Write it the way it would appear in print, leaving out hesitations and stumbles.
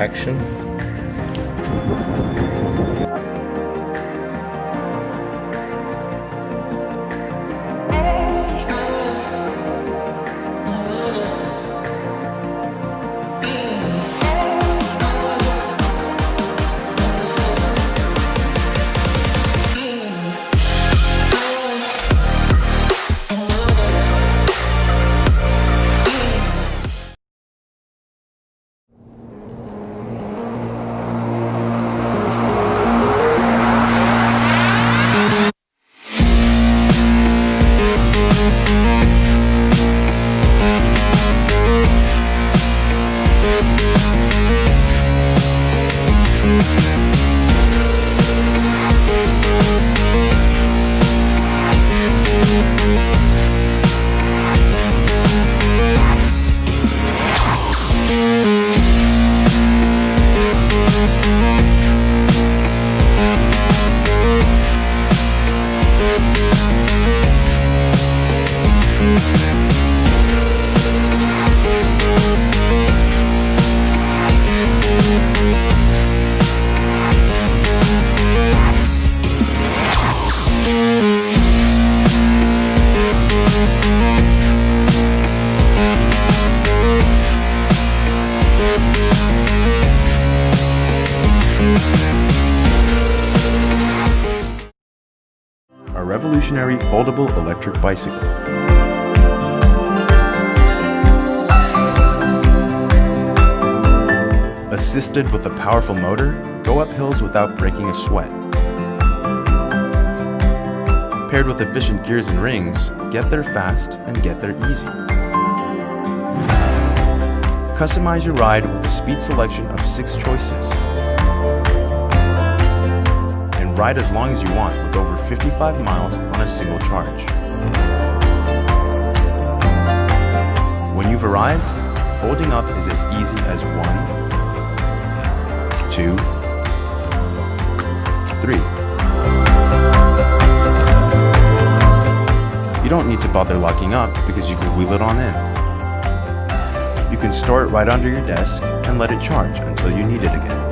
action. A revolutionary foldable electric bicycle. Assisted with a powerful motor, go up hills without breaking a sweat. Paired with efficient gears and rings, get there fast and get there easy. Customize your ride with a speed selection of 6 choices. And ride as long as you want with over 55 miles on a single charge. When you've arrived, folding up is as easy as 1, 2, 3. You don't need to bother locking up because you can wheel it on in. You can store it right under your desk and let it charge until you need it again.